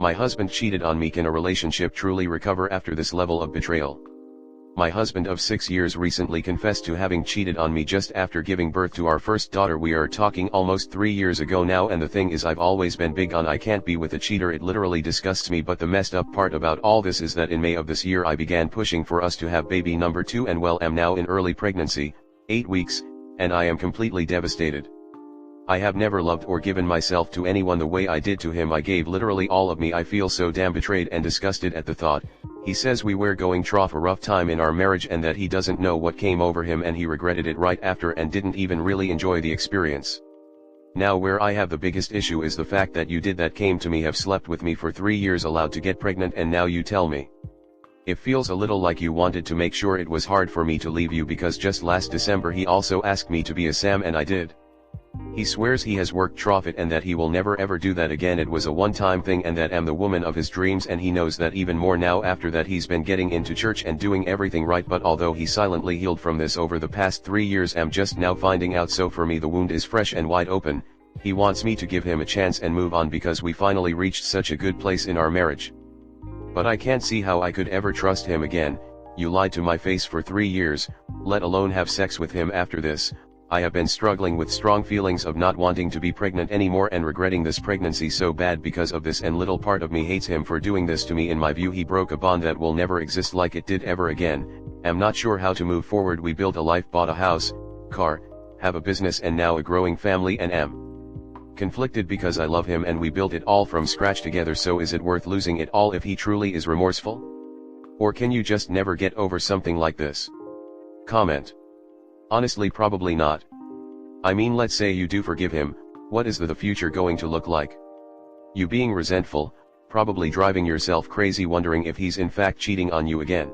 My husband cheated on me. Can a relationship truly recover after this level of betrayal? My husband of 6 years recently confessed to having cheated on me just after giving birth to our first daughter. We are talking almost 3 years ago now, and the thing is, I've always been big on I can't be with a cheater. It literally disgusts me. But the messed up part about all this is that in May of this year I began pushing for us to have baby number 2, and well, am now in early pregnancy, 8 weeks, and I am completely devastated. I have never loved or given myself to anyone the way I did to him. I gave literally all of me. I feel so damn betrayed and disgusted at the thought. He says we were going through a rough time in our marriage and that he doesn't know what came over him, and he regretted it right after and didn't even really enjoy the experience. Now where I have the biggest issue is the fact that you did that, came to me, have slept with me for 3 years, allowed to get pregnant, and now you tell me. It feels a little like you wanted to make sure it was hard for me to leave you, because just last December he also asked me to be a Sam and I did. He swears he has worked through it and that he will never ever do that again. It was a one-time thing and that I'm the woman of his dreams, and he knows that even more now after that. He's been getting into church and doing everything right, but although he silently healed from this over the past 3 years, I'm just now finding out. So for me the wound is fresh and wide open. He wants me to give him a chance and move on because we finally reached such a good place in our marriage. But I can't see how I could ever trust him again. You lied to my face for 3 years, let alone have sex with him after this. I have been struggling with strong feelings of not wanting to be pregnant anymore and regretting this pregnancy so bad because of this, and little part of me hates him for doing this to me. In my view, he broke a bond that will never exist like it did ever again. I'm not sure how to move forward. We built a life, bought a house, car, have a business and now a growing family, and am conflicted because I love him and we built it all from scratch together. So is it worth losing it all if he truly is remorseful? Or can you just never get over something like this? Comment. Honestly, probably not. I mean, let's say you do forgive him, what is the future going to look like? You being resentful, probably driving yourself crazy wondering if he's in fact cheating on you again.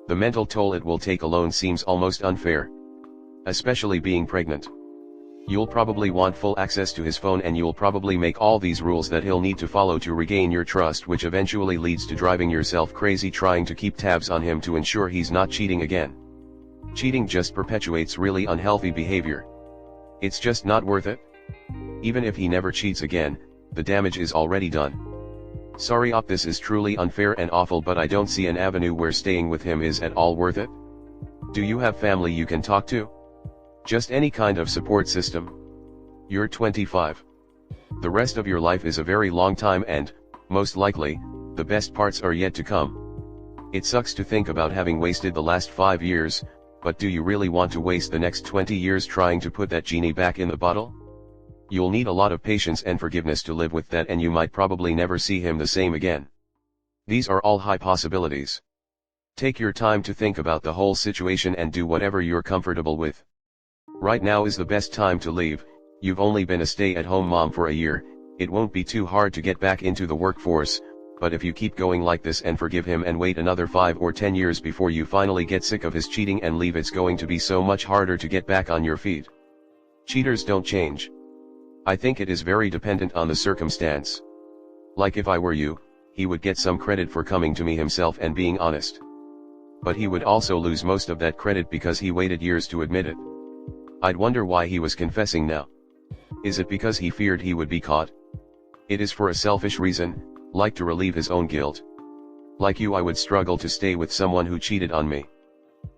The mental toll it will take alone seems almost unfair. Especially being pregnant. You'll probably want full access to his phone, and you'll probably make all these rules that he'll need to follow to regain your trust, which eventually leads to driving yourself crazy trying to keep tabs on him to ensure he's not cheating again. Cheating just perpetuates really unhealthy behavior. It's just not worth it. Even if he never cheats again, the damage is already done. Sorry op, this is truly unfair and awful, but I don't see an avenue where staying with him is at all worth it. Do you have family you can talk to? Just any kind of support system? You're 25. The rest of your life is a very long time, and, most likely, the best parts are yet to come. It sucks to think about having wasted the last 5 years, but do you really want to waste the next 20 years trying to put that genie back in the bottle? You'll need a lot of patience and forgiveness to live with that, and you might probably never see him the same again. These are all high possibilities. Take your time to think about the whole situation and do whatever you're comfortable with. Right now is the best time to leave. You've only been a stay-at-home mom for a year. It won't be too hard to get back into the workforce, but if you keep going like this and forgive him and wait another 5 or 10 years before you finally get sick of his cheating and leave, it's going to be so much harder to get back on your feet. Cheaters don't change. I think it is very dependent on the circumstance. Like if I were you, he would get some credit for coming to me himself and being honest. But he would also lose most of that credit because he waited years to admit it. I'd wonder why he was confessing now. Is it because he feared he would be caught? It is for a selfish reason, like to relieve his own guilt. Like you, I would struggle to stay with someone who cheated on me.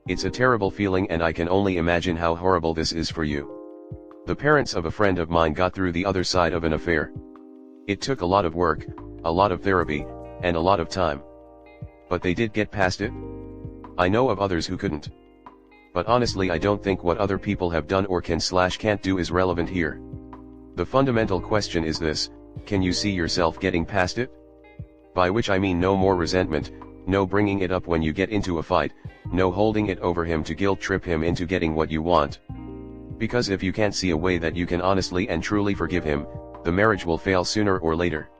It's a terrible feeling, and I can only imagine how horrible this is for you. The parents of a friend of mine got through the other side of an affair. It took a lot of work, a lot of therapy, and a lot of time. But they did get past it. I know of others who couldn't. But honestly, I don't think what other people have done or can't do is relevant here. The fundamental question is this: can you see yourself getting past it? By which I mean no more resentment, no bringing it up when you get into a fight, no holding it over him to guilt trip him into getting what you want. Because if you can't see a way that you can honestly and truly forgive him, the marriage will fail sooner or later.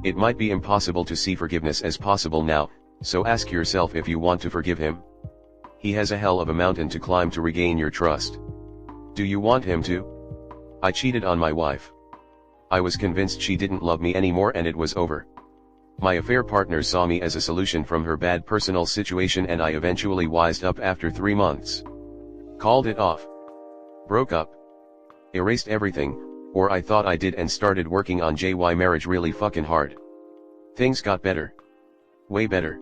It might be impossible to see forgiveness as possible now, so ask yourself if you want to forgive him. He has a hell of a mountain to climb to regain your trust. Do you want him to? I cheated on my wife. I was convinced she didn't love me anymore and it was over. My affair partner saw me as a solution from her bad personal situation, and I eventually wised up after 3 months. Called it off. Broke up. Erased everything, or I thought I did, and started working on JY marriage really fucking hard. Things got better. Way better.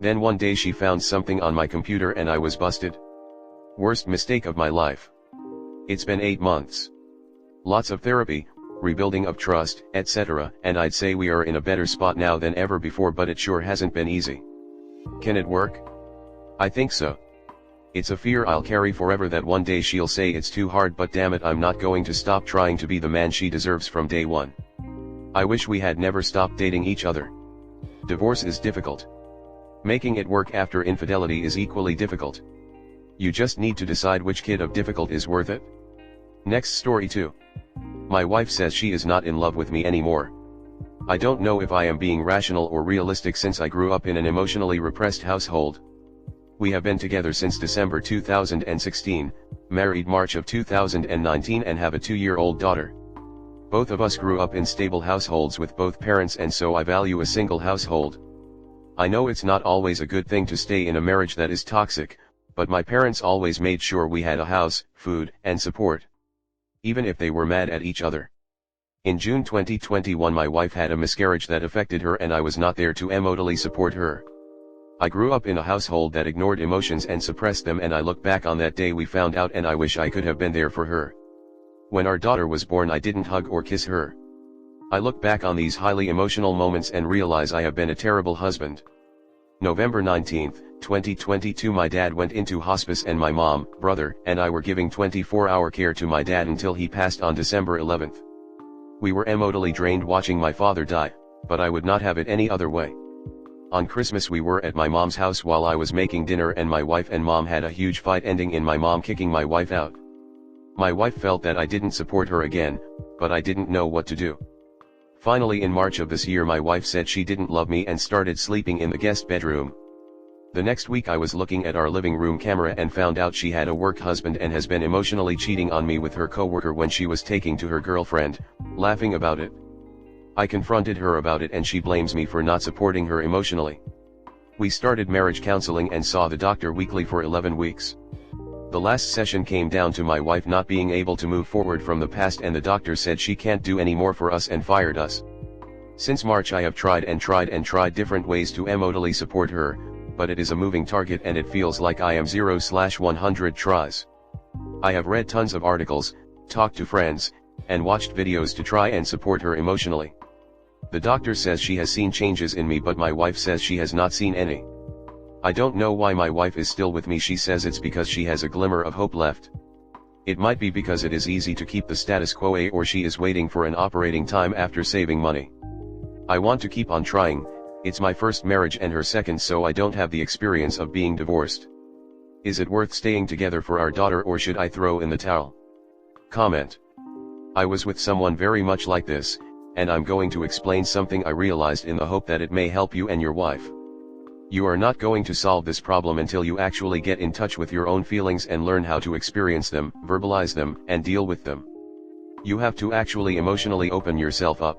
Then one day she found something on my computer and I was busted. Worst mistake of my life. It's been 8 months. Lots of therapy, rebuilding of trust, etc., and I'd say we are in a better spot now than ever before, but it sure hasn't been easy. Can it work? I think so. It's a fear I'll carry forever that one day she'll say it's too hard, but damn it, I'm not going to stop trying to be the man she deserves from day one. I wish we had never stopped dating each other. Divorce is difficult. Making it work after infidelity is equally difficult. You just need to decide which kid of difficult is worth it. Next story 2. My wife says she is not in love with me anymore. I don't know if I am being rational or realistic since I grew up in an emotionally repressed household. We have been together since December 2016, married March of 2019 and have a 2-year-old daughter. Both of us grew up in stable households with both parents, and so I value a single household. I know it's not always a good thing to stay in a marriage that is toxic, but my parents always made sure we had a house, food, and support. Even if they were mad at each other. In June 2021 my wife had a miscarriage that affected her and I was not there to emotionally support her. I grew up in a household that ignored emotions and suppressed them, and I look back on that day we found out and I wish I could have been there for her. When our daughter was born I didn't hug or kiss her. I look back on these highly emotional moments and realize I have been a terrible husband. November 19, 2022 my dad went into hospice and my mom, brother, and I were giving 24-hour care to my dad until he passed on December 11th. We were emotionally drained watching my father die, but I would not have it any other way. On Christmas we were at my mom's house while I was making dinner and my wife and mom had a huge fight ending in my mom kicking my wife out. My wife felt that I didn't support her again, but I didn't know what to do. Finally in March of this year my wife said she didn't love me and started sleeping in the guest bedroom. The next week I was looking at our living room camera and found out she had a work husband and has been emotionally cheating on me with her coworker when she was taking to her girlfriend, laughing about it. I confronted her about it and she blames me for not supporting her emotionally. We started marriage counseling and saw the doctor weekly for 11 weeks. The last session came down to my wife not being able to move forward from the past and the doctor said she can't do any more for us and fired us. Since March I have tried different ways to emotionally support her, but it is a moving target and it feels like I am 0/100 tries. I have read tons of articles, talked to friends, and watched videos to try and support her emotionally. The doctor says she has seen changes in me, but my wife says she has not seen any. I don't know why my wife is still with me. She says it's because she has a glimmer of hope left. It might be because it is easy to keep the status quo, or she is waiting for an operating time after saving money. I want to keep on trying. It's my first marriage and her second, so I don't have the experience of being divorced. Is it worth staying together for our daughter, or should I throw in the towel? Comment. I was with someone very much like this, and I'm going to explain something I realized in the hope that it may help you and your wife. You are not going to solve this problem until you actually get in touch with your own feelings and learn how to experience them, verbalize them, and deal with them. You have to actually emotionally open yourself up.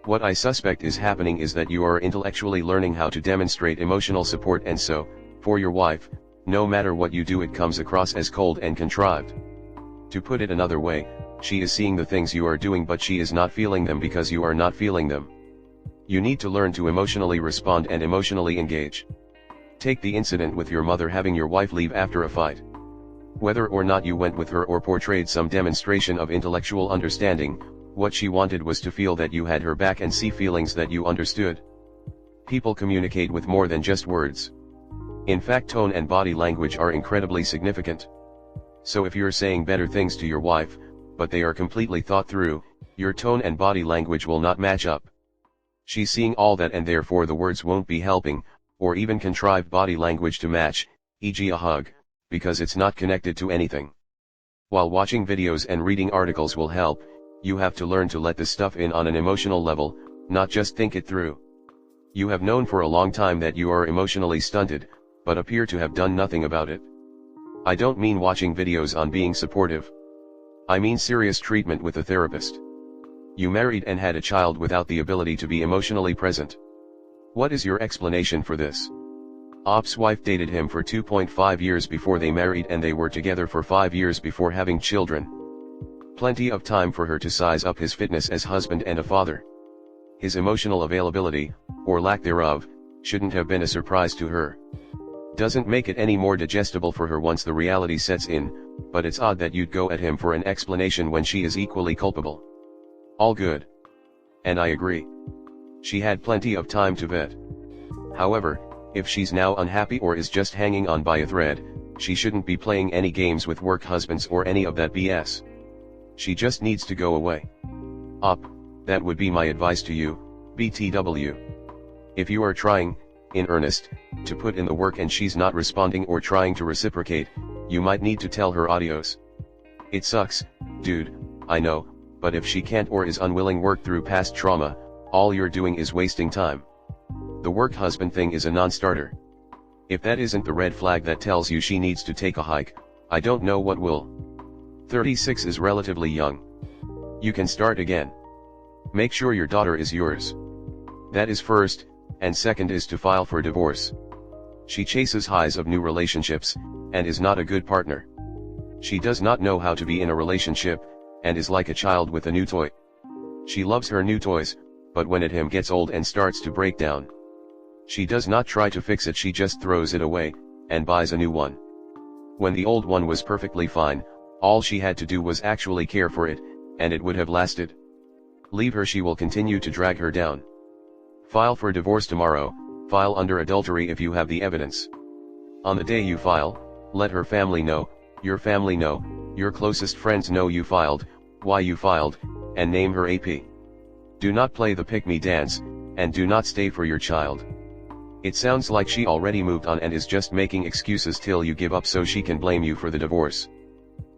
What I suspect is happening is that you are intellectually learning how to demonstrate emotional support, and so, for your wife, no matter what you do it comes across as cold and contrived. To put it another way, she is seeing the things you are doing but she is not feeling them because you are not feeling them. You need to learn to emotionally respond and emotionally engage. Take the incident with your mother having your wife leave after a fight. Whether or not you went with her or portrayed some demonstration of intellectual understanding, what she wanted was to feel that you had her back and see feelings that you understood. People communicate with more than just words. In fact, tone and body language are incredibly significant. So if you're saying better things to your wife, but they are completely thought through, your tone and body language will not match up. She's seeing all that and therefore the words won't be helping, or even contrived body language to match, e.g. a hug, because it's not connected to anything. While watching videos and reading articles will help, you have to learn to let this stuff in on an emotional level, not just think it through. You have known for a long time that you are emotionally stunted, but appear to have done nothing about it. I don't mean watching videos on being supportive. I mean serious treatment with a therapist. You married and had a child without the ability to be emotionally present. What is your explanation for this? Op's wife dated him for 2.5 years before they married, and they were together for 5 years before having children. Plenty of time for her to size up his fitness as husband and a father. His emotional availability, or lack thereof, shouldn't have been a surprise to her. Doesn't make it any more digestible for her once the reality sets in, but it's odd that you'd go at him for an explanation when she is equally culpable. All good. And I agree. She had plenty of time to vet. However, if she's now unhappy or is just hanging on by a thread, she shouldn't be playing any games with work husbands or any of that BS. She just needs to go away. That would be my advice to you, BTW. If you are trying, in earnest, to put in the work and she's not responding or trying to reciprocate, you might need to tell her adios. It sucks, dude, I know, but if she can't or is unwilling work through past trauma, all you're doing is wasting time. The work husband thing is a non-starter. If that isn't the red flag that tells you she needs to take a hike, I don't know what will. 36 is relatively young. You can start again. Make sure your daughter is yours. That is first, and second is to file for divorce. She chases highs of new relationships, and is not a good partner. She does not know how to be in a relationship, and is like a child with a new toy. She loves her new toys, but when it gets old and starts to break down, she does not try to fix it, she just throws it away, and buys a new one. When the old one was perfectly fine, all she had to do was actually care for it, and it would have lasted. Leave her, she will continue to drag her down. File for divorce tomorrow, file under adultery if you have the evidence. On the day you file, let her family know, your family know, your closest friends know you filed, why you filed, and name her AP. Do not play the pick-me dance, and do not stay for your child. It sounds like she already moved on and is just making excuses till you give up so she can blame you for the divorce.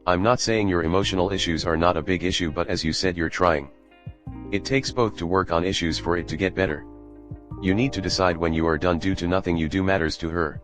I'm not saying your emotional issues are not a big issue, but as you said, you're trying. It takes both to work on issues for it to get better. You need to decide when you are done. Due to nothing you do matters to her.